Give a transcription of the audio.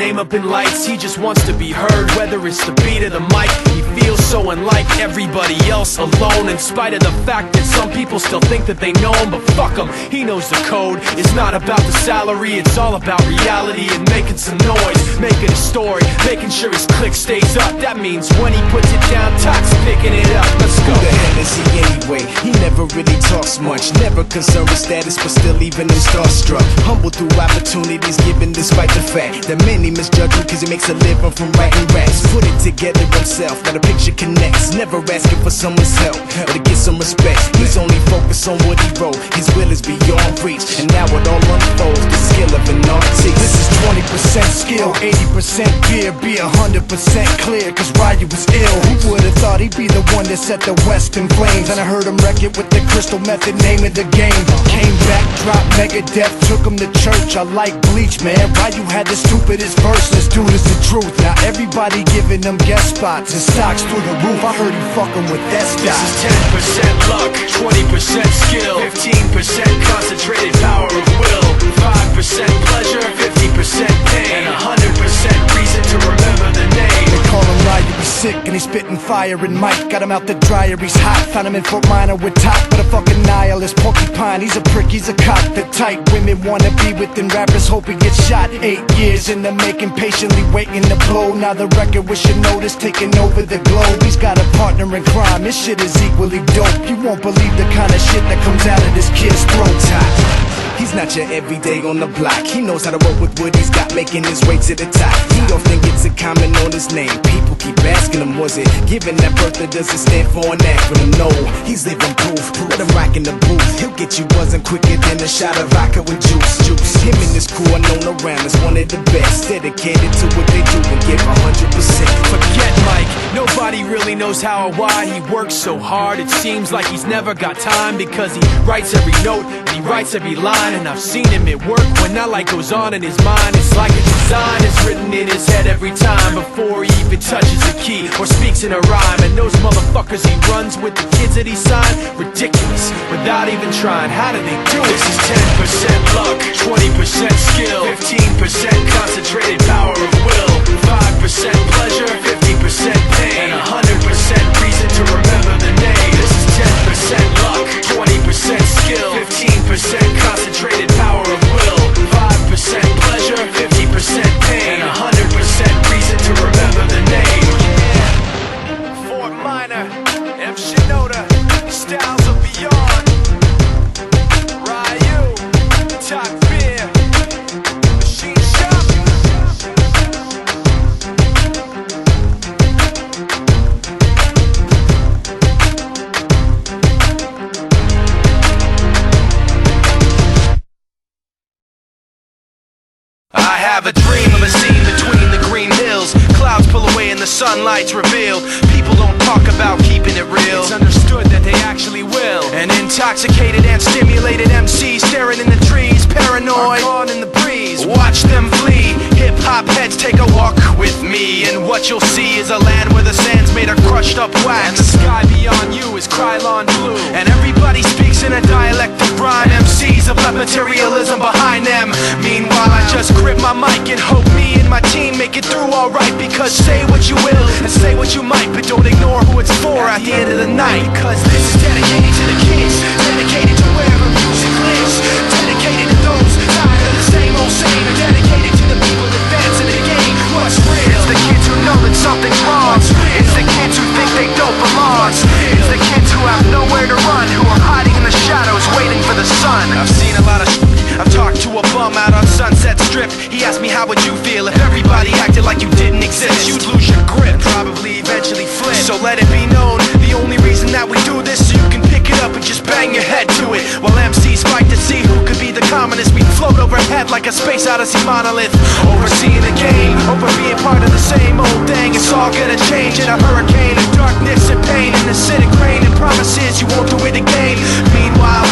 name up in lights. He just wants to be heard, whether it's the beat of the mic. He feels so unlike everybody else, alone, in spite of the fact that some people still think that they know him. But fuck him, he knows the code. It's not about the salary, it's all about reality and making some noise, making a story, making sure his click stays up. That means when he puts it down, Tox picking it up. Let's go. Who the hell is he anyway? He never really talks much, never concerned with status, but still even him starstruck. Humble through opportunities given despite the fact that many misjudge him cause he makes a living from writing raps. Put it together himself, now the picture connects, never asking for someone's help or to get some respect. He's only focused on what he wrote, his will is beyond reach, and now it all unfolds, the skill of an artist. This is 20% skill, 80% gear, be 100% clear, cause Ryu was ill. Who would've thought he'd be the one that set the West in flames? And I heard him wreck it with the crystal method, name of the game. Came back, dropped Megadeth, took him to church. I like Bleach, man, Ryu had the stupidest verse, this dude is the truth. Now everybody giving them guest spots and stocks through the roof. I heard he fucking with that stock. This is 10% luck, 20% skill, 15% concentrated power of will, 5% pleasure, 50% pain, and 100% reason to remember the name. They call him Ryu, he's sick and he's spitting fire. And Mike got him out the dryer, he's hot. Found him in Fort Minor with top, but a fucking nihilist porcupine. He's a prick, he's a cop. The type women wanna be within rappers, hope he gets shot. 8 years in the making, patiently waiting to blow. Now the record with your notice taking over the globe. He's got a partner in crime, his shit is equally dope. You won't believe the kind of shit that comes out of this kid's throat. He's not your everyday on the block. He knows how to work with what he's got, making his way to the top. He often gets a comment on his name. People keep asking him, was it given that birth or does it stand for an acronym? No, he's living proof. Let him rock in the booth. He'll get you buzzing quicker than a shot of vodka with juice. Him and his crew are known around as one of the best, dedicated to what they do and give 100%. Forget Mike, nobody really knows how or why he works so hard. It seems like he's never got time, because he writes every note and he writes every line. And I've seen him at work when that light goes on in his mind. It's like a design is written in his head every time, before he even touches a key or speaks in a rhyme. And those motherfuckers he runs with, the kids that he signed, ridiculous, without even trying. How do they do it? This is 10% luck, 20% skill, 15% concentrated power of will, 5% pleasure, 50% pain, and 100% reason to remember the name. This is 10% luck, 20% skill, 15% concentrated power of will, 5% pleasure, 50% pain, and 100% reason to remember the name. Yeah. Fort Minor, M. Shinoda, styles of beyond. Ryu, Talk Beer, Machine Shop. I have a dream of a scene between the green hills. Clouds pull away and the sunlight's revealed. People don't talk about keeping it real. It's understood that they actually will. An intoxicated and stimulated MC staring in the trees, paranoid, caught in the breeze. Watch them flee. Hip-hop heads take a walk with me, and what you'll see is a land where the sand's made of crushed up wax, and the sky beyond you is Krylon blue, and everybody speaks in a dialect of rhyme. MCs have left materialism behind them. Meanwhile I just grip my mic and hope me and my team make it through alright. Because say what you will and say what you might, but don't ignore who it's for at the end of the night. Cause this is dedicated to the kids, dedicated to wherever music lives, dedicated to those tired of the same old same, and dedicated to the people advancing the game. What's real? It's the kids who know that something's wrong. It's the kids who think they don't belong. It's the kids who have nowhere to run, who are hiding in the shadows waiting for the sun. I've seen a lot of I've talked to a bum out on Sunset Strip. He asked me how would you feel if everybody acted like you didn't exist. You'd lose your grip, probably eventually flip. So let it be known, the only reason that we do this, so you can pick it up and just bang your head to it. While MCs fight to see who could be the commonest, we float overhead like a space odyssey monolith, overseeing the game, over being part of the same old thing. It's all gonna change in a hurricane of darkness and pain, and acidic rain, and promises you won't do it again. Meanwhile